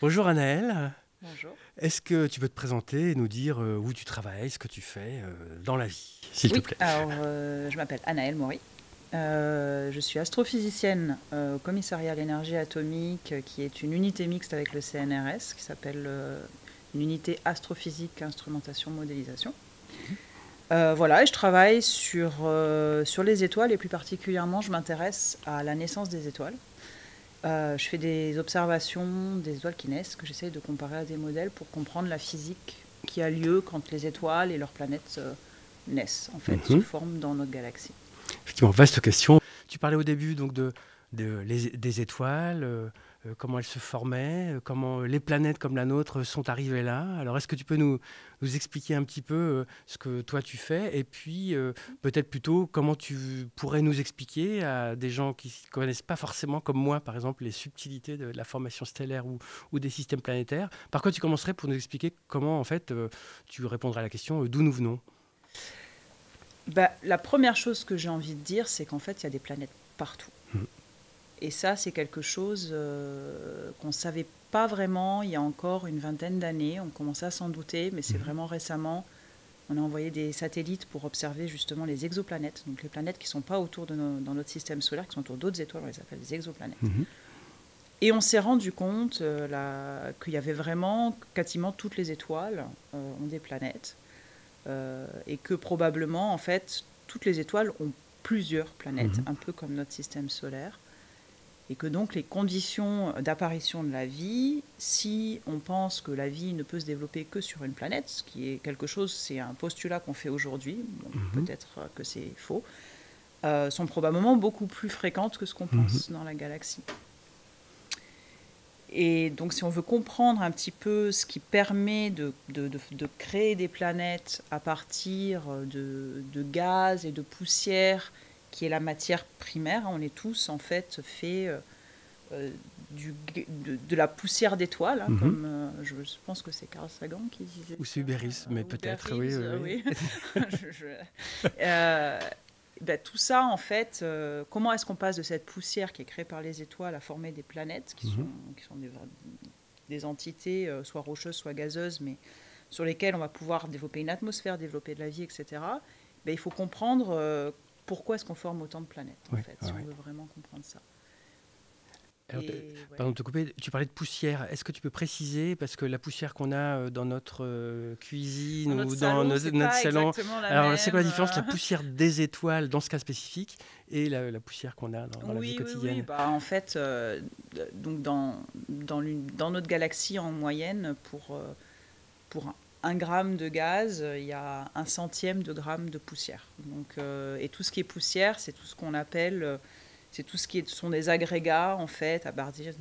Bonjour Anaëlle, Bonjour. est-ce que tu peux te présenter et nous dire où tu travailles, ce que tu fais dans la vie, s'il te Oui, plaît? alors je m'appelle Anaëlle Maury. Je suis astrophysicienne au commissariat à l'énergie atomique, qui est une unité mixte avec le CNRS, qui s'appelle une unité astrophysique, instrumentation, modélisation. Voilà, et je travaille sur les étoiles, et plus particulièrement, je m'intéresse à la naissance des étoiles. Je fais des observations des étoiles qui naissent, que j'essaye de comparer à des modèles pour comprendre la physique qui a lieu quand les étoiles et leurs planètes naissent, en fait, se Mhm. forment dans notre galaxie. Effectivement, vaste question. Tu parlais au début donc des étoiles, comment elles se formaient, comment les planètes comme la nôtre sont arrivées là. Alors, est-ce que tu peux nous expliquer un petit peu ce que toi tu fais et puis peut-être plutôt comment tu pourrais nous expliquer à des gens qui ne connaissent pas forcément, comme moi par exemple, les subtilités de la formation stellaire ou des systèmes planétaires. Par quoi tu commencerais pour nous expliquer comment en fait tu répondrais à la question d'où nous venons? Bah, la première chose que j'ai envie de dire, c'est qu'en fait, il y a des planètes partout. Mhm. Et ça, c'est quelque chose qu'on ne savait pas vraiment il y a encore une vingtaine d'années. On commençait à s'en douter, mais c'est Mhm. vraiment récemment. On a envoyé des satellites pour observer justement les exoplanètes, donc les planètes qui ne sont pas autour de dans notre système solaire, qui sont autour d'autres étoiles, on les appelle des exoplanètes. Mhm. Et on s'est rendu compte qu'il y avait vraiment quasiment toutes les étoiles ont des planètes, et que probablement, en fait, toutes les étoiles ont plusieurs planètes, Mhm. un peu comme notre système solaire. Et que donc les conditions d'apparition de la vie, si on pense que la vie ne peut se développer que sur une planète, ce qui est quelque chose, c'est un postulat qu'on fait aujourd'hui, donc Mhm. peut-être que c'est faux, sont probablement beaucoup plus fréquentes que ce qu'on Mhm. pense dans la galaxie. Et donc si on veut comprendre un petit peu ce qui permet de créer des planètes à partir de gaz et de poussière, qui est la matière primaire, on est tous en fait faits de la poussière d'étoiles, hein, Mhm. comme je pense que c'est Carl Sagan qui disait Ou ça, Subéris, mais ou peut-être, oui, Berries, oui, oui. oui. Euh, ben, tout ça, en fait, comment est-ce qu'on passe de cette poussière qui est créée par les étoiles à former des planètes Mhm. qui sont des entités, soit rocheuses, soit gazeuses, mais sur lesquelles on va pouvoir développer une atmosphère, développer de la vie, etc. Ben, il faut comprendre pourquoi est-ce qu'on forme autant de planètes, en Oui, fait, oui, si on oui. veut vraiment comprendre ça. Alors, Et ouais. pardon de te couper, tu parlais de poussière. Est-ce que tu peux préciser, parce que la poussière qu'on a dans notre Dans cuisine notre ou dans salon, c'est notre pas salon, exactement la alors c'est quoi même. la différence, la poussière des étoiles dans ce cas spécifique et la poussière qu'on a dans la vie Oui, oui, oui. quotidienne? Bah, en fait, donc dans notre galaxie, en moyenne, pour un gramme de gaz, il y a un centième de gramme de poussière. Donc, et tout ce qui est poussière, c'est tout ce qu'on appelle, c'est tout ce qui sont des agrégats, en fait, à partir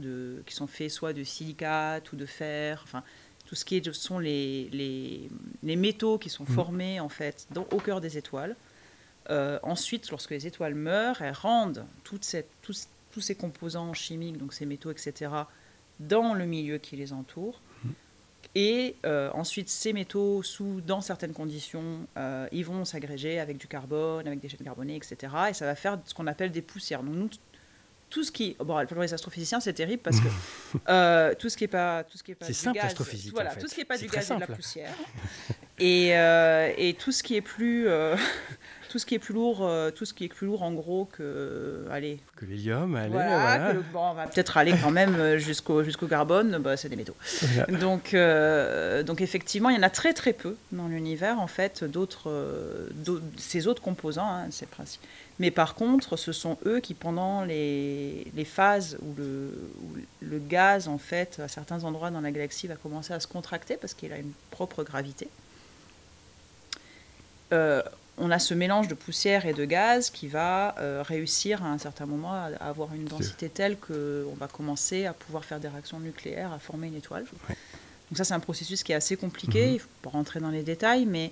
qui sont faits soit de silicate ou de fer, enfin, tout ce qui sont les métaux qui sont Mhm. formés, en fait, au cœur des étoiles. Ensuite, lorsque les étoiles meurent, elles rendent tous ces composants chimiques, donc ces métaux, etc., dans le milieu qui les entoure. Et ensuite, ces métaux, dans certaines conditions, ils vont s'agréger avec du carbone, avec des chaînes carbonées, etc. Et ça va faire ce qu'on appelle des poussières. Donc nous, tout ce qui... Bon, pour les astrophysiciens, c'est terrible parce que tout ce qui est pas C'est du simple gaz, l'astrophysique en voilà, tout ce qui fait. est pas C'est du très gaz et de la simple. poussière. Et tout ce qui est plus... tout ce qui est plus lourd, tout ce qui est plus lourd en gros que... Allez, Que l'hélium, allez, voilà, voilà. bon, on va peut-être aller quand même jusqu'au carbone, bah, c'est des métaux. Voilà. Donc effectivement, il y en a très très peu dans l'univers, en fait, ces autres composants, hein, ces principes. Mais par contre, ce sont eux qui, pendant les phases où le gaz, en fait, à certains endroits dans la galaxie, va commencer à se contracter parce qu'il a une propre gravité, euh, on a ce mélange de poussière et de gaz qui va réussir à un certain moment à avoir une densité telle qu'on va commencer à pouvoir faire des réactions nucléaires, à former une étoile. Ouais. Donc ça, c'est un processus qui est assez compliqué, il Mhm. ne faut pas rentrer dans les détails, mais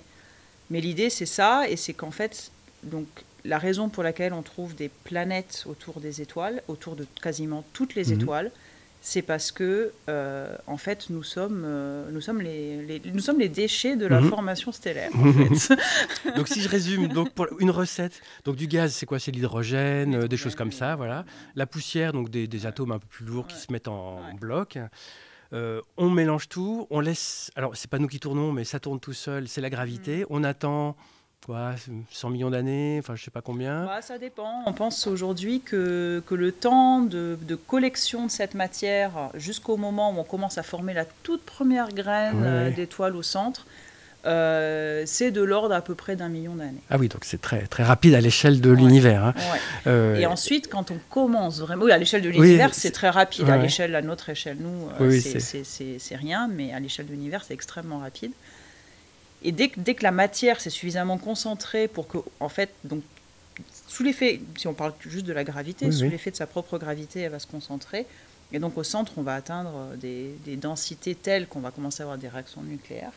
l'idée, c'est ça, et c'est qu'en fait, donc, la raison pour laquelle on trouve des planètes autour des étoiles, autour de quasiment toutes les Mhm. étoiles, c'est parce que, en fait, nous sommes les déchets de la Mhm. formation stellaire, en fait. Donc si je résume, donc pour une recette, donc du gaz, c'est quoi? C'est l'hydrogène, des choses L'hydrogène, comme ça, voilà. La poussière, donc des ouais, atomes un peu plus lourds qui ouais, se mettent en ouais. bloc. On mélange tout, on laisse... Alors, c'est pas nous qui tournons, mais ça tourne tout seul, c'est la gravité. On attend quoi, 100 millions d'années, enfin, je sais pas combien. Bah, ça dépend. On pense aujourd'hui que le temps de collection de cette matière jusqu'au moment où on commence à former la toute première graine d'étoile au centre, c'est de l'ordre à peu près d'1 million d'années. Ah oui, donc c'est très, très rapide à l'échelle de l'univers. Hein. Et ensuite, quand on commence vraiment... Oui, à l'échelle de l'univers, c'est très rapide. À notre échelle, nous, c'est rien, mais à l'échelle de l'univers, c'est extrêmement rapide. Et dès que la matière s'est suffisamment concentrée pour que, en fait, donc, sous l'effet, si on parle juste de la gravité, sous l'effet de sa propre gravité, elle va se concentrer. Et donc au centre, on va atteindre des densités telles qu'on va commencer à avoir des réactions nucléaires.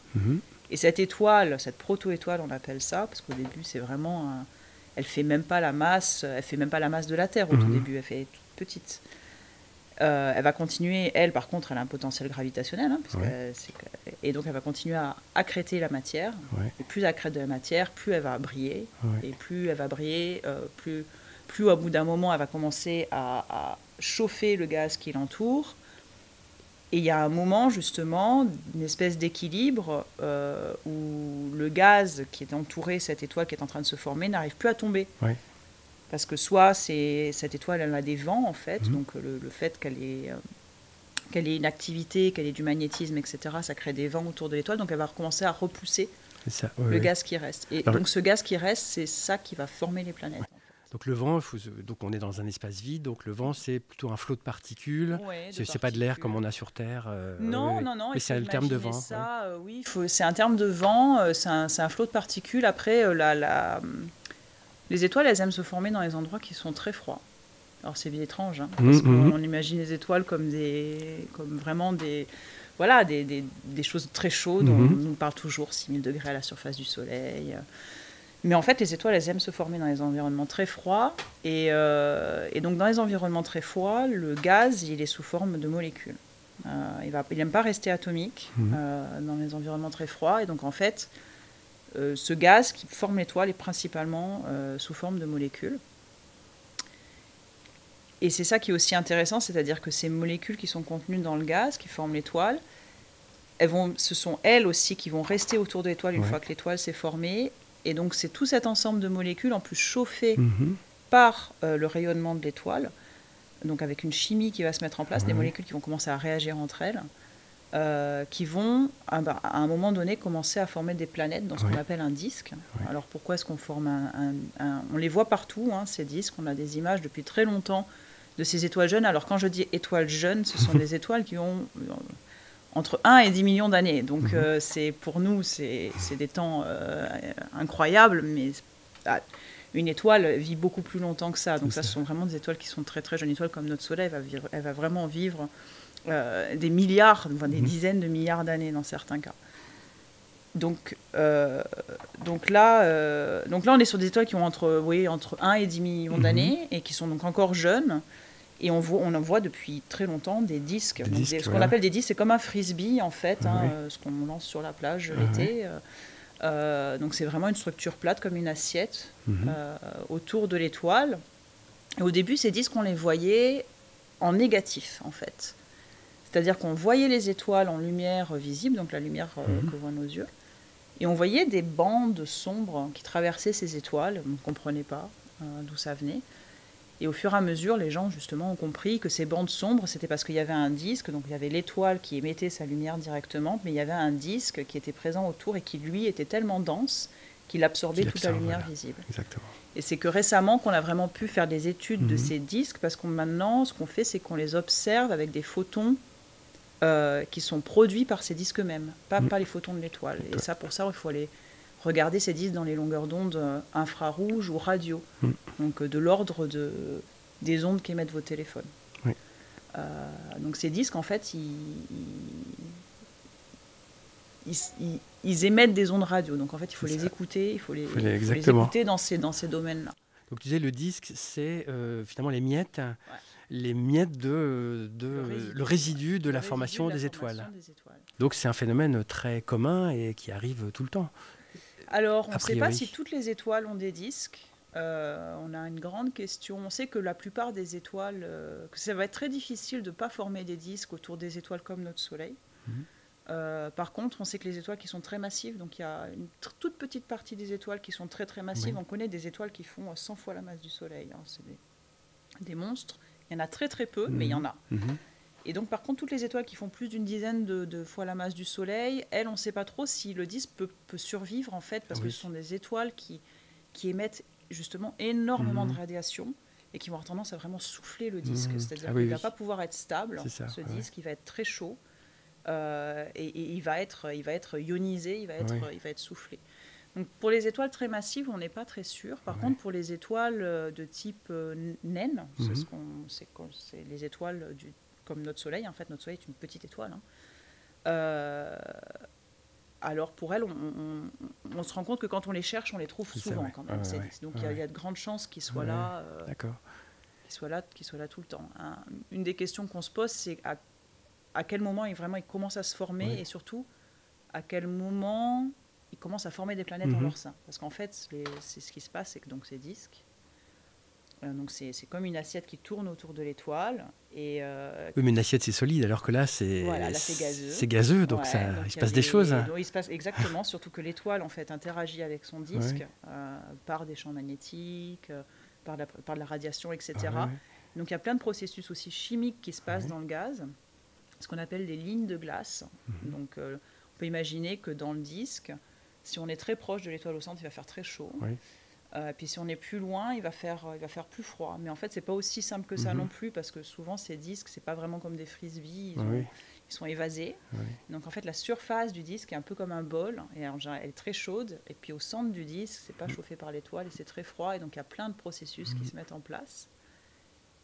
Et cette étoile, cette proto-étoile, on appelle ça, parce qu'au début, c'est vraiment... elle fait même pas la masse de la Terre au tout début, elle fait toute petite. Elle va continuer, elle par contre, elle a un potentiel gravitationnel, hein, et donc elle va continuer à accréter la matière. Et plus elle accrète de la matière, plus elle va briller. Et plus elle va briller, plus au bout d'un moment, elle va commencer à chauffer le gaz qui l'entoure. Et il y a un moment, justement, une espèce d'équilibre où le gaz qui est entouré, cette étoile qui est en train de se former, n'arrive plus à tomber. Parce que soit cette étoile, elle a des vents, en fait, donc le fait qu'elle ait une activité, qu'elle ait du magnétisme, etc., ça crée des vents autour de l'étoile, donc elle va recommencer à repousser le gaz qui reste. Et donc ce gaz qui reste, c'est ça qui va former les planètes. En fait. Donc le vent, donc on est dans un espace vide, donc le vent c'est plutôt un flot de particules, c'est pas de l'air comme on a sur Terre. Non. Mais c'est un terme de vent. Ça, c'est un terme de vent, c'est un flot de particules. Après, les étoiles, elles aiment se former dans les endroits qui sont très froids. Alors c'est bien étrange, hein, parce qu'on imagine les étoiles comme vraiment des choses très chaudes. On nous parle toujours 6000 degrés à la surface du Soleil. Mais en fait, les étoiles, elles aiment se former dans les environnements très froids. Et donc, dans les environnements très froids, le gaz, il est sous forme de molécules. Il n'aime pas rester atomique dans les environnements très froids. Et donc, en fait, ce gaz qui forme l'étoile est principalement sous forme de molécules. Et c'est ça qui est aussi intéressant, c'est-à-dire que ces molécules qui sont contenues dans le gaz, qui forment l'étoile, ce sont elles aussi qui vont rester autour de l'étoile une fois que l'étoile s'est formée. Et donc, c'est tout cet ensemble de molécules, en plus chauffées par le rayonnement de l'étoile, donc avec une chimie qui va se mettre en place, des molécules qui vont commencer à réagir entre elles, qui vont, à un moment donné, commencer à former des planètes dans ce qu'on appelle un disque. Alors, pourquoi est-ce qu'on forme on les voit partout, hein, ces disques. On a des images depuis très longtemps de ces étoiles jeunes. Alors, quand je dis étoiles jeunes, ce sont des étoiles qui ont... entre 1 et 10 millions d'années. Donc, pour nous, c'est des temps incroyables, mais une étoile vit beaucoup plus longtemps que ça. Donc, ce sont vraiment des étoiles qui sont très, très jeunes. Une étoile comme notre Soleil, elle va vraiment vivre des milliards, enfin, des dizaines de milliards d'années dans certains cas. Donc là, on est sur des étoiles qui ont entre 1 et 10 millions d'années et qui sont donc encore jeunes. Et on en voit depuis très longtemps des disques. Ce qu'on appelle des disques, c'est comme un frisbee, en fait, ce qu'on lance sur la plage l'été. Donc c'est vraiment une structure plate, comme une assiette, autour de l'étoile. Et au début, ces disques, on les voyait en négatif, en fait. C'est-à-dire qu'on voyait les étoiles en lumière visible, donc la lumière que voient nos yeux. Et on voyait des bandes sombres qui traversaient ces étoiles. On ne comprenait pas d'où ça venait. Et au fur et à mesure, les gens, justement, ont compris que ces bandes sombres, c'était parce qu'il y avait un disque, donc il y avait l'étoile qui émettait sa lumière directement, mais il y avait un disque qui était présent autour et qui, lui, était tellement dense qu'il absorbait toute la lumière visible. Exactement. Et c'est que récemment qu'on a vraiment pu faire des études de ces disques, parce que maintenant, ce qu'on fait, c'est qu'on les observe avec des photons qui sont produits par ces disques eux-mêmes, pas les photons de l'étoile. Et ça, pour ça, il faut aller regarder ces disques dans les longueurs d'onde infrarouges ou radio, donc de l'ordre des ondes qu'émettent vos téléphones. Donc ces disques, en fait, ils émettent des ondes radio. Donc en fait, il faut les écouter, il faut les écouter dans ces domaines-là. Donc tu disais, le disque, c'est finalement les miettes. Les miettes le résidu de la formation des étoiles. Donc c'est un phénomène très commun et qui arrive tout le temps. Alors, on ne sait pas si toutes les étoiles ont des disques. On a une grande question. On sait que la plupart des étoiles, que ça va être très difficile de ne pas former des disques autour des étoiles comme notre Soleil. Par contre, on sait que les étoiles qui sont très massives, donc il y a une toute petite partie des étoiles qui sont très très massives. Oui. On connaît des étoiles qui font 100 fois la masse du Soleil. Hein. C'est des monstres. Il y en a très très peu, mais il y en a. Et donc par contre, toutes les étoiles qui font plus d'une dizaine de fois la masse du Soleil, elles, on ne sait pas trop si le disque peut survivre en fait, parce que ce sont des étoiles qui émettent justement énormément de radiation et qui vont avoir tendance à vraiment souffler le disque. C'est-à-dire qu'il ne va pas pouvoir être stable, ce disque, il va être très chaud. Et il va être ionisé, il va être soufflé. Donc pour les étoiles très massives, on n'est pas très sûr. Par contre, pour les étoiles de type naine, c'est les étoiles comme notre Soleil. En fait, notre Soleil est une petite étoile. Hein. Alors pour elles, on se rend compte que quand on les cherche, on les trouve souvent quand même. Donc il y a de grandes chances qu'ils soient là. Qu'ils soient là tout le temps. Hein. Une des questions qu'on se pose, c'est à quel moment ils commencent à se former et surtout à quel moment ils commencent à former des planètes en leur sein. Parce qu'en fait, c'est ce qui se passe, c'est que donc, ces disques, donc c'est comme une assiette qui tourne autour de l'étoile. Oui, mais une assiette, c'est solide, alors que là, c'est gazeux. C'est gazeux, donc, donc il se passe des choses. Il se passe exactement, surtout que l'étoile en fait, interagit avec son disque par des champs magnétiques, par de la radiation, etc. Donc il y a plein de processus aussi chimiques qui se passent dans le gaz, ce qu'on appelle des lignes de glace. Donc on peut imaginer que dans le disque, si on est très proche de l'étoile au centre, il va faire très chaud. Puis si on est plus loin, il va faire plus froid. Mais en fait, c'est pas aussi simple que ça non plus, parce que souvent ces disques, c'est pas vraiment comme des frisbees, ils sont évasés. Donc en fait, la surface du disque est un peu comme un bol, et en général, elle est très chaude. Et puis au centre du disque, c'est pas chauffé par l'étoile et c'est très froid. Et donc il y a plein de processus qui se mettent en place.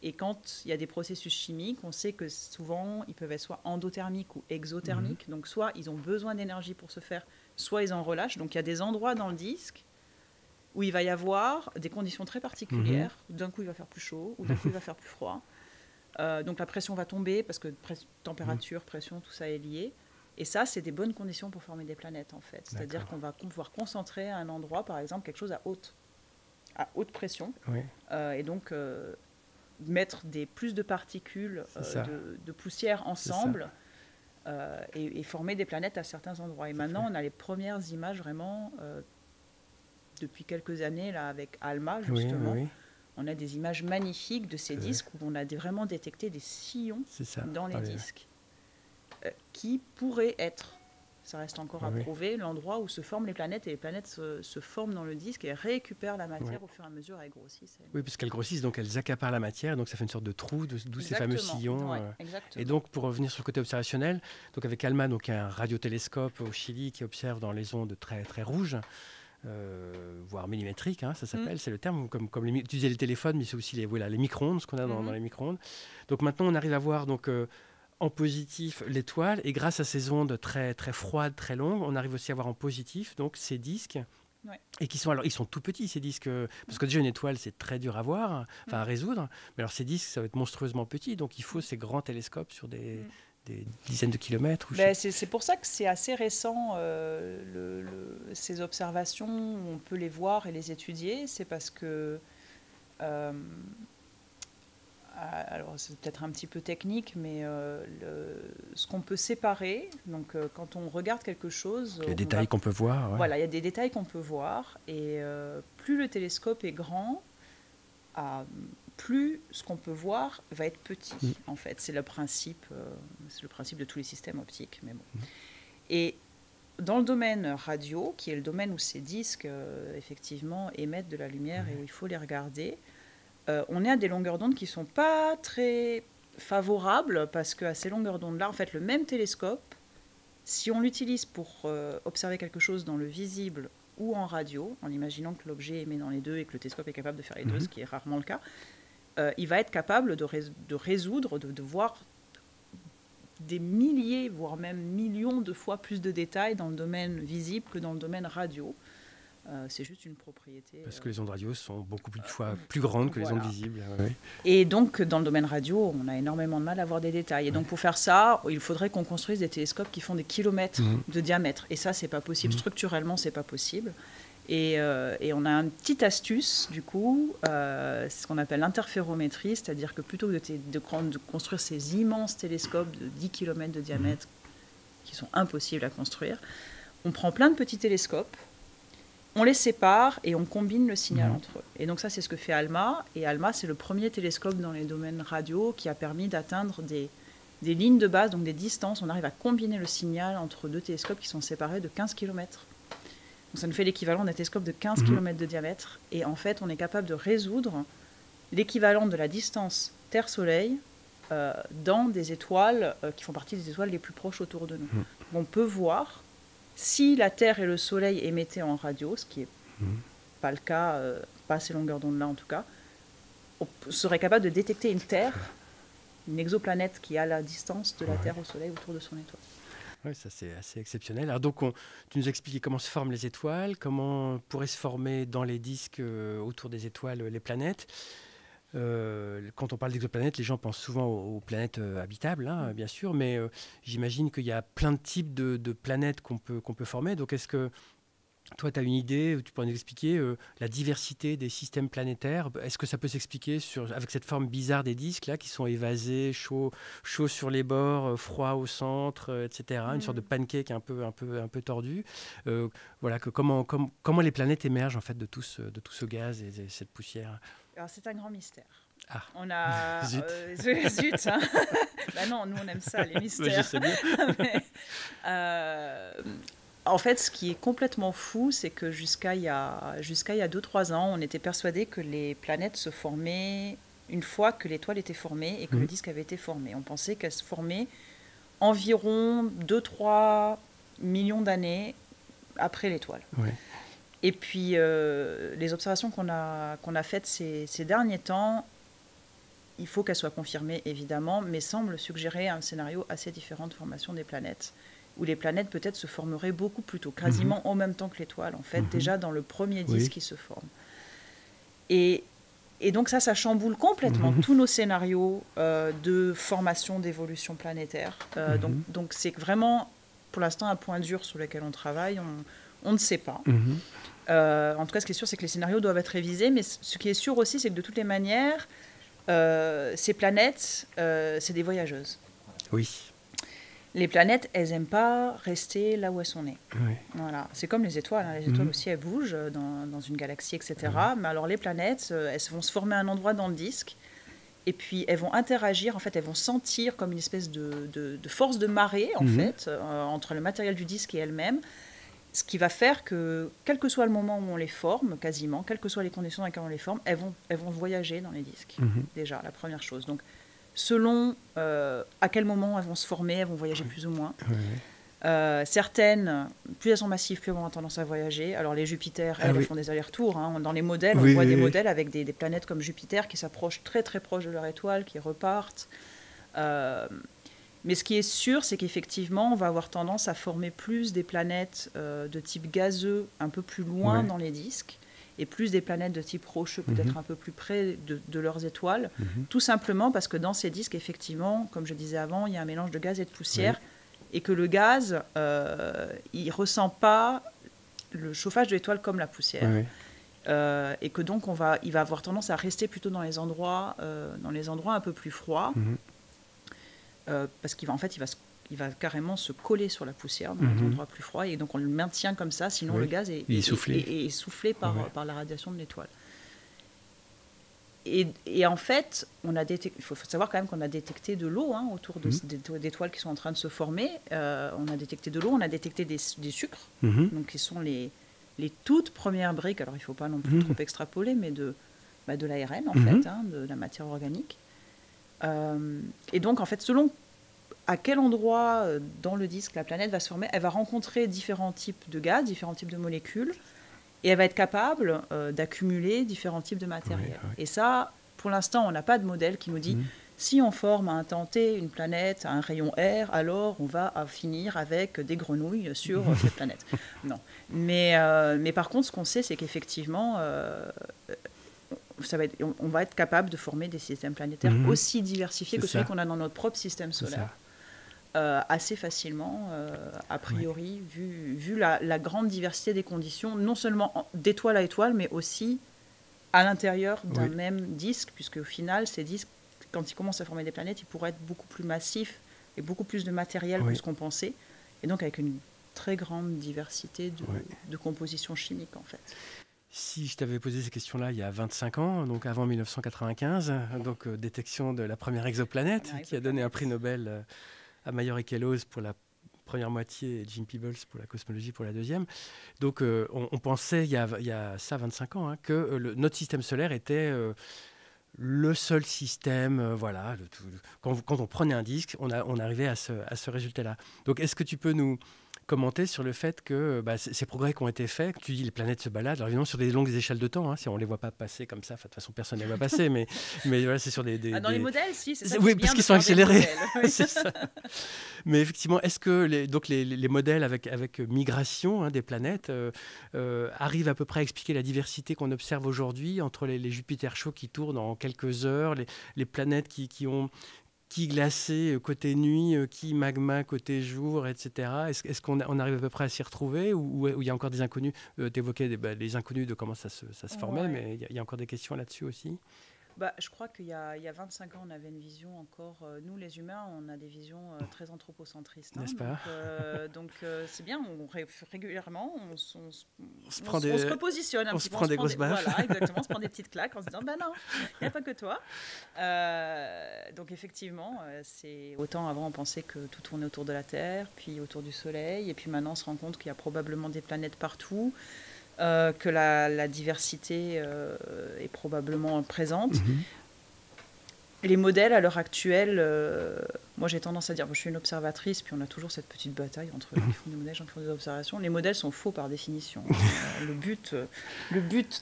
Et quand il y a des processus chimiques, on sait que souvent, ils peuvent être soit endothermiques ou exothermiques. Donc soit ils ont besoin d'énergie pour se faire, soit ils en relâchent. Donc il y a des endroits dans le disque où il va y avoir des conditions très particulières. D'un coup, il va faire plus chaud, ou d'un coup, il va faire plus froid. Donc la pression va tomber, parce que température, pression, tout ça est lié. Et ça, c'est des bonnes conditions pour former des planètes, en fait. C'est-à-dire qu'on va pouvoir concentrer à un endroit, par exemple, quelque chose à haute pression. Et donc mettre plus de particules de poussière ensemble et former des planètes à certains endroits. Et maintenant, on a les premières images vraiment... depuis quelques années, là, avec ALMA, justement, on a des images magnifiques de ces disques où on a vraiment détecté des sillons dans les disques qui pourraient être, ça reste encore à prouver, l'endroit où se forment les planètes, et les planètes se forment dans le disque et récupèrent la matière au fur et à mesure, elles grossissent. Oui, parce qu'elles grossissent, donc elles accaparent la matière, donc ça fait une sorte de trou, d'où ces fameux sillons. Et donc, pour revenir sur le côté observationnel, donc avec ALMA, donc un radiotélescope au Chili qui observe dans les ondes très, très rouges, voire millimétrique, hein, ça s'appelle, c'est le terme, comme tu disais les téléphones, mais c'est aussi les micro-ondes, ce qu'on a dans les micro-ondes. Donc maintenant, on arrive à voir en positif l'étoile, et grâce à ces ondes très, très froides, très longues, on arrive aussi à voir en positif donc, ces disques, et ils sont tout petits, ces disques, parce que déjà une étoile, c'est très dur à voir, à résoudre, mais alors ces disques, ça va être monstrueusement petit, donc il faut ces grands télescopes sur des dizaines de kilomètres. C'est pour ça que c'est assez récent, ces observations, on peut les voir et les étudier. C'est parce que, alors c'est peut-être un petit peu technique, mais ce qu'on peut séparer, donc quand on regarde quelque chose... Les détails qu'on peut voir. Voilà, il y a des détails qu'on peut voir, et plus le télescope est grand, plus ce qu'on peut voir va être petit, en fait. C'est le principe de tous les systèmes optiques. Mais bon. Et dans le domaine radio, qui est le domaine où ces disques, effectivement, émettent de la lumière et où il faut les regarder, on est à des longueurs d'onde qui ne sont pas très favorables, parce qu'à ces longueurs d'onde-là, en fait, le même télescope, si on l'utilise pour observer quelque chose dans le visible ou en radio, en imaginant que l'objet émet dans les deux et que le télescope est capable de faire les deux, ce qui est rarement le cas, il va être capable de résoudre, de voir des milliers, voire même millions de fois plus de détails dans le domaine visible que dans le domaine radio. C'est juste une propriété. Parce que les ondes radio sont beaucoup de fois plus grandes que les ondes visibles. Et donc, dans le domaine radio, on a énormément de mal à voir des détails. Et donc, pour faire ça, il faudrait qu'on construise des télescopes qui font des kilomètres de diamètre. Et ça, c'est pas possible. Structurellement, c'est pas possible. Et on a une petite astuce, du coup, c'est ce qu'on appelle l'interférométrie, c'est-à-dire que plutôt que de construire ces immenses télescopes de 10 km de diamètre, qui sont impossibles à construire, on prend plein de petits télescopes, on les sépare et on combine le signal entre eux. Et donc ça, c'est ce que fait ALMA. Et ALMA, c'est le premier télescope dans les domaines radio qui a permis d'atteindre des lignes de base, donc des distances. On arrive à combiner le signal entre deux télescopes qui sont séparés de 15 km. Donc ça nous fait l'équivalent d'un télescope de 15 km de diamètre. Et en fait, on est capable de résoudre l'équivalent de la distance Terre-Soleil dans des étoiles qui font partie des étoiles les plus proches autour de nous. On peut voir si la Terre et le Soleil émettaient en radio, ce qui n'est pas le cas, pas à ces longueurs d'onde-là en tout cas, on serait capable de détecter une Terre, une exoplanète qui a la distance de la Terre au Soleil autour de son étoile. Oui, ça c'est assez exceptionnel. Alors donc, tu nous as expliqué comment se forment les étoiles, comment pourraient se former dans les disques autour des étoiles les planètes. Quand on parle d'exoplanètes, les gens pensent souvent aux planètes habitables, hein, bien sûr, mais j'imagine qu'il y a plein de types de planètes qu'on peut former. Donc est-ce que toi, tu as une idée, tu pourrais nous expliquer la diversité des systèmes planétaires? Est-ce que ça peut s'expliquer avec cette forme bizarre des disques là, qui sont évasés, chauds sur les bords, froids au centre, etc. Une sorte de pancake un peu tordu. Voilà, comment les planètes émergent en fait de tout ce gaz et cette poussière? Alors c'est un grand mystère. Ah. On a Zut. Zut hein. Bah non, nous on aime ça, les mystères. Je sais bien. En fait, ce qui est complètement fou, c'est que jusqu'à il y a 2-3 ans, on était persuadé que les planètes se formaient une fois que l'étoile était formée et que le disque avait été formé. On pensait qu'elle se formait environ 2-3 millions d'années après l'étoile. Ouais. Et puis, les observations qu'on a faites ces derniers temps, il faut qu'elles soient confirmées, évidemment, mais semblent suggérer un scénario assez différent de formation des planètes, où les planètes peut-être se formeraient beaucoup plus tôt, quasiment en même temps que l'étoile, en fait, déjà dans le premier disque qui se forme. Et donc ça chamboule complètement tous nos scénarios de formation, d'évolution planétaire. Donc c'est vraiment, pour l'instant, un point dur sur lequel on travaille. On ne sait pas. En tout cas, ce qui est sûr, c'est que les scénarios doivent être révisés, mais ce qui est sûr aussi, c'est que de toutes les manières, ces planètes, c'est des voyageuses. Oui. Les planètes, elles n'aiment pas rester là où elles sont nées. Oui. Voilà. C'est comme les étoiles. Les étoiles aussi, elles bougent dans une galaxie, etc. Mais alors les planètes, elles vont se former à un endroit dans le disque, et puis elles vont interagir, en fait, elles vont sentir comme une espèce de force de marée, en fait, entre le matériel du disque et elles-mêmes, ce qui va faire que, quel que soit le moment où on les forme, quasiment, quelles que soient les conditions dans lesquelles on les forme, elles vont voyager dans les disques, déjà, la première chose. Donc, selon à quel moment elles vont se former, elles vont voyager plus ou moins. Certaines, plus elles sont massives, plus elles vont avoir tendance à voyager. Alors les Jupiter, elles font des allers-retours. Dans les modèles, on voit des modèles avec des planètes comme Jupiter qui s'approchent très très proches de leur étoile, qui repartent. Mais ce qui est sûr, c'est qu'effectivement, on va avoir tendance à former plus des planètes de type gazeux un peu plus loin dans les disques, et plus des planètes de type rocheux, peut-être un peu plus près de leurs étoiles, tout simplement parce que dans ces disques, effectivement, comme je disais avant, il y a un mélange de gaz et de poussière, et que le gaz, il ne ressent pas le chauffage de l'étoile comme la poussière. Et que donc, il va avoir tendance à rester plutôt dans les endroits un peu plus froids, parce qu'il va, en fait, il va carrément se coller sur la poussière dans les endroits plus froids, et donc on le maintient comme ça, sinon le gaz est soufflé par la radiation de l'étoile. Et en fait, il faut savoir quand même qu'on a détecté de l'eau autour d'étoiles qui sont en train de se former. On a détecté de l'eau, on a détecté des sucres, donc qui sont les toutes premières briques, alors il ne faut pas non plus trop extrapoler, mais de l'ARN en fait, de la matière organique. Et donc en fait, selon à quel endroit dans le disque la planète va se former, elle va rencontrer différents types de gaz, différents types de molécules, et elle va être capable d'accumuler différents types de matériel. Et ça, pour l'instant, on n'a pas de modèle qui nous dit si on forme à un temps T une planète à un rayon R, alors on va finir avec des grenouilles sur cette planète. Non. Mais par contre, ce qu'on sait, c'est qu'effectivement, on va être capable de former des systèmes planétaires aussi diversifiés que celui qu'on a dans notre propre système solaire. assez facilement, a priori, vu la grande diversité des conditions, non seulement d'étoile à étoile, mais aussi à l'intérieur d'un même disque, puisque au final, ces disques, quand ils commencent à former des planètes, ils pourraient être beaucoup plus massifs et beaucoup plus de matériel que ce qu'on pensait, et donc avec une très grande diversité de compositions chimiques, en fait. Si je t'avais posé ces questions-là il y a 25 ans, donc avant 1995, donc détection de la première exoplanète, qui a donné un prix Nobel à Mayor et Kellos pour la première moitié et Jim Peebles pour la cosmologie pour la deuxième. Donc on pensait il y a ça 25 ans que notre système solaire était le seul système, voilà. Quand on prenait un disque, on arrivait à ce résultat-là. Donc est-ce que tu peux nous commenter sur le fait que ces progrès qui ont été faits, tu dis les planètes se baladent, alors évidemment sur des longues échelles de temps, si on ne les voit pas passer comme ça, de toute façon personne ne les voit passer, mais voilà, c'est sur dans les modèles, si, c'est ça. Oui, parce qu'ils sont accélérés. C'est ça. Mais effectivement, est-ce que les modèles avec migration des planètes arrivent à peu près à expliquer la diversité qu'on observe aujourd'hui entre les Jupiter chauds qui tournent en quelques heures, les planètes qui ont glacé côté nuit, qui magma côté jour, etc. Est-ce qu'on arrive à peu près à s'y retrouver ou il y a encore des inconnus? Tu évoquais les inconnus de comment ça se formait, mais il y a encore des questions là-dessus aussi. Je crois qu'il y a 25 ans, on avait une vision encore... nous, les humains, on a des visions très anthropocentristes. N'est-ce pas? Donc, c'est bien, régulièrement, on se repositionne un petit peu. On se prend des grosses baffes. Voilà, exactement, on se prend des petites claques en se disant, non, il n'y a pas que toi. Donc, effectivement, c'est autant avant, on pensait que tout tournait autour de la Terre, puis autour du Soleil, et puis maintenant, on se rend compte qu'il y a probablement des planètes partout. Que la diversité est probablement présente. Les modèles, à l'heure actuelle, moi j'ai tendance à dire, je suis une observatrice, puis on a toujours cette petite bataille entre les fonds des modèles et les observations. Les modèles sont faux par définition. Le but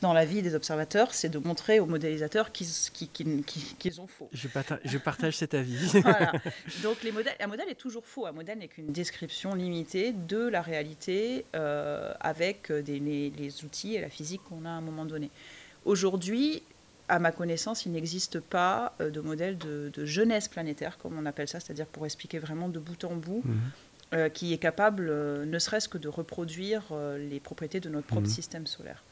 dans la vie des observateurs, c'est de montrer aux modélisateurs qu'ils ont faux. Je partage cet avis. Voilà. Donc un modèle est toujours faux. Un modèle n'est qu'une description limitée de la réalité avec les outils et la physique qu'on a à un moment donné. Aujourd'hui, à ma connaissance, il n'existe pas de modèle de jeunesse planétaire, comme on appelle ça, c'est-à-dire pour expliquer vraiment de bout en bout, qui est capable, ne serait-ce que de reproduire les propriétés de notre propre système solaire.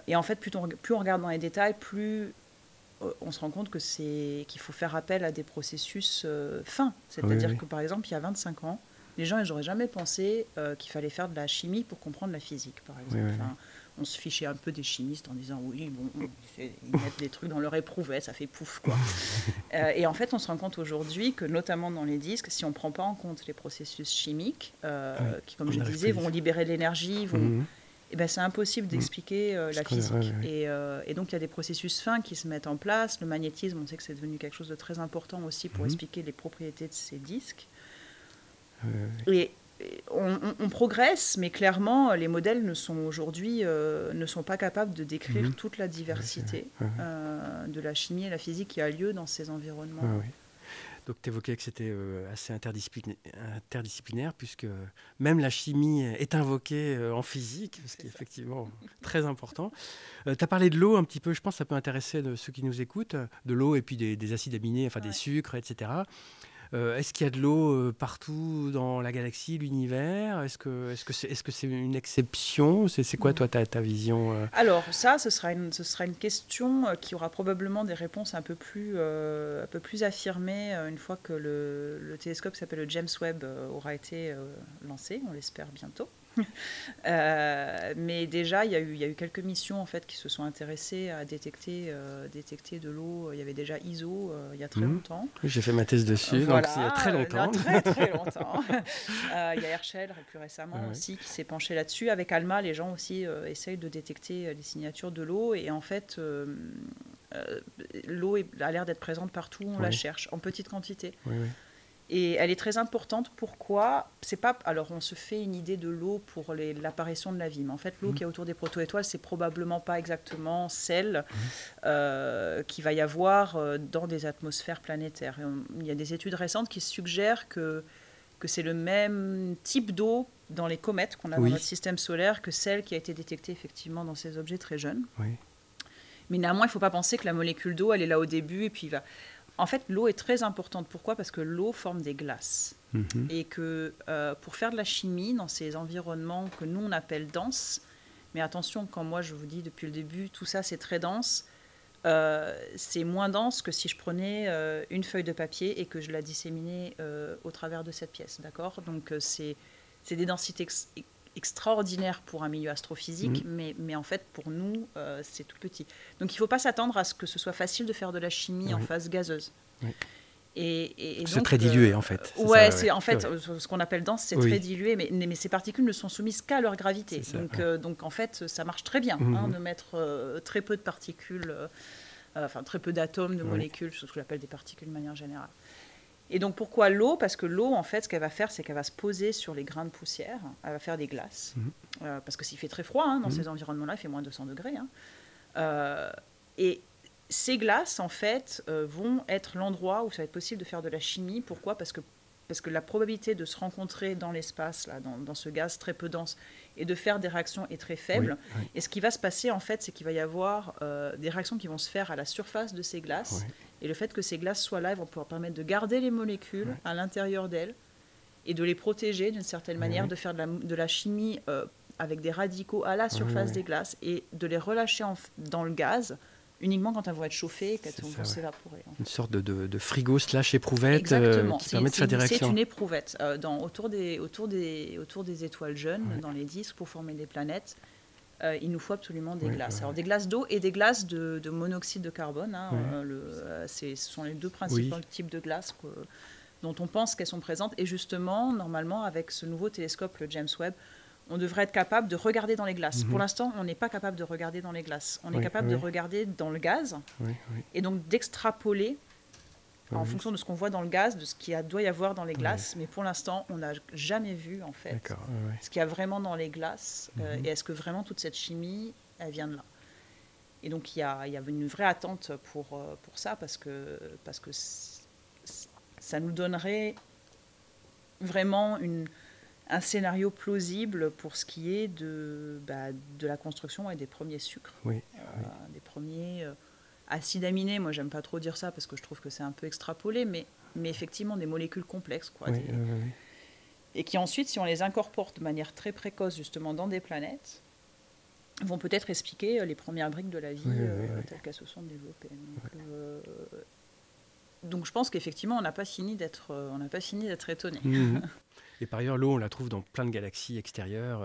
Et en fait, plus on regarde dans les détails, plus on se rend compte qu'il faut faire appel à des processus fins. C'est-à-dire que, par exemple, il y a 25 ans, les gens n'auraient jamais pensé qu'il fallait faire de la chimie pour comprendre la physique, par exemple. On se fichait un peu des chimistes en disant oui, bon, ils mettent des trucs dans leur éprouvette, ça fait pouf, quoi. Et en fait, on se rend compte aujourd'hui que, notamment dans les disques, si on ne prend pas en compte les processus chimiques, qui, comme je disais, vont libérer de l'énergie, c'est impossible d'expliquer la physique. Et donc, il y a des processus fins qui se mettent en place. Le magnétisme, on sait que c'est devenu quelque chose de très important aussi pour expliquer les propriétés de ces disques. Et on progresse, mais clairement, les modèles ne sont pas capables de décrire toute la diversité de la chimie et la physique qui a lieu dans ces environnements. Donc tu évoquais que c'était assez interdisciplinaire, puisque même la chimie est invoquée en physique, ce qui est effectivement très important. Tu as parlé de l'eau un petit peu, je pense que ça peut intéresser ceux qui nous écoutent, de l'eau et puis des acides aminés, enfin des sucres, etc. Est-ce qu'il y a de l'eau partout dans la galaxie, l'univers? Est-ce que c'est une exception? C'est quoi, toi, ta vision Alors, ça, ce sera une question qui aura probablement des réponses un peu plus affirmées une fois que le télescope qui s'appelle le James Webb aura été lancé, on l'espère bientôt. Mais déjà, il y a eu quelques missions en fait qui se sont intéressées à détecter de l'eau. Il y avait déjà ISO il y a très longtemps. J'ai fait ma thèse dessus, donc il y a très longtemps. Très longtemps. Il y a Herschel plus récemment aussi qui s'est penché là-dessus. Avec ALMA, les gens aussi essayent de détecter les signatures de l'eau. Et en fait, l'eau a l'air d'être présente partout. On la cherche en petite quantité. Et elle est très importante. Pourquoi? C'est pas. Alors, on se fait une idée de l'eau pour l'apparition de la vie, mais en fait, l'eau qui est autour des protoétoiles, c'est probablement pas exactement celle qu'il va y avoir dans des atmosphères planétaires. Il y a des études récentes qui suggèrent que c'est le même type d'eau dans les comètes qu'on a dans notre système solaire que celle qui a été détectée effectivement dans ces objets très jeunes. Mais néanmoins, il ne faut pas penser que la molécule d'eau, elle est là au début et puis va. En fait, l'eau est très importante. Pourquoi? Parce que l'eau forme des glaces. et que pour faire de la chimie dans ces environnements que nous on appelle denses, mais attention, quand moi je vous dis depuis le début, tout ça c'est très dense, c'est moins dense que si je prenais une feuille de papier et que je la disséminais au travers de cette pièce, d'accord ? Donc c'est des densités extraordinaires pour un milieu astrophysique, mais en fait pour nous c'est tout petit. Donc il ne faut pas s'attendre à ce que ce soit facile de faire de la chimie en phase gazeuse. Et c'est donc, très dilué en fait. Ouais, ça, en fait ce qu'on appelle dense, c'est très dilué, mais ces particules ne sont soumises qu'à leur gravité. Donc en fait, ça marche très bien de mettre très peu de particules, enfin très peu d'atomes, de molécules, ce que j'appelle des particules de manière générale. Et donc pourquoi l'eau ? Parce que l'eau, en fait, ce qu'elle va faire, c'est qu'elle va se poser sur les grains de poussière, elle va faire des glaces, parce que s'il fait très froid dans ces environnements-là, il fait moins de 200 degrés. Et ces glaces, en fait, vont être l'endroit où ça va être possible de faire de la chimie. Pourquoi ? Parce que la probabilité de se rencontrer dans l'espace, là, dans ce gaz très peu dense, et de faire des réactions est très faible. Et ce qui va se passer, en fait, c'est qu'il va y avoir des réactions qui vont se faire à la surface de ces glaces. Et le fait que ces glaces soient là, elles vont pouvoir permettre de garder les molécules à l'intérieur d'elles et de les protéger d'une certaine manière, de faire de la chimie avec des radicaux à la surface des glaces et de les relâcher dans le gaz uniquement quand elles vont être chauffées et qu'elles vont s'évaporer. Une sorte de frigo / éprouvette qui permet de faire des réactions. C'est une éprouvette. Autour des étoiles jeunes, dans les disques, pour former des planètes, il nous faut absolument des glaces. Alors des glaces d'eau et des glaces de monoxyde de carbone. Ce sont les deux principaux types de glaces dont on pense qu'elles sont présentes. Et justement, normalement, avec ce nouveau télescope, le James Webb, on devrait être capable de regarder dans les glaces. Pour l'instant, on n'est pas capable de regarder dans les glaces. On est capable de regarder dans le gaz et donc d'extrapoler en fonction de ce qu'on voit dans le gaz, de ce qu'il doit y avoir dans les glaces. Mais pour l'instant, on n'a jamais vu en fait ce qu'il y a vraiment dans les glaces et est-ce que vraiment toute cette chimie, elle vient de là. Et donc, il y a une vraie attente pour ça parce que ça nous donnerait vraiment un scénario plausible pour ce qui est de la construction et des premiers sucres, des premiers acides aminés. Moi, j'aime pas trop dire ça parce que je trouve que c'est un peu extrapolé, mais effectivement des molécules complexes, et qui ensuite, si on les incorpore de manière très précoce justement dans des planètes, vont peut-être expliquer les premières briques de la vie telles qu'elles se sont développées. Donc je pense qu'effectivement, on n'a pas fini d'être étonné. Et par ailleurs, l'eau, on la trouve dans plein de galaxies extérieures.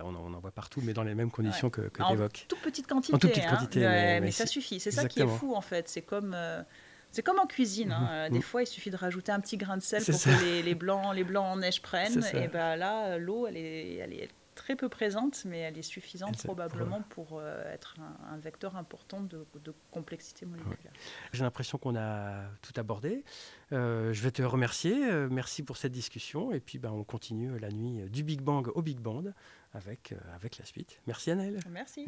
On en voit partout, mais dans les mêmes conditions que tu évoques. En toute petite quantité. En toute petite quantité. Mais ça suffit. C'est ça qui est fou, en fait. C'est comme en cuisine. Des fois, il suffit de rajouter un petit grain de sel pour que les blancs en neige prennent. Et là, l'eau, elle est très peu présente, mais elle est suffisante probablement pour être un vecteur important de complexité moléculaire. J'ai l'impression qu'on a tout abordé. Je vais te remercier. Merci pour cette discussion. Et puis, on continue la nuit du Big Bang au Big Band avec la suite. Merci Anaëlle. Merci.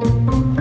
Merci.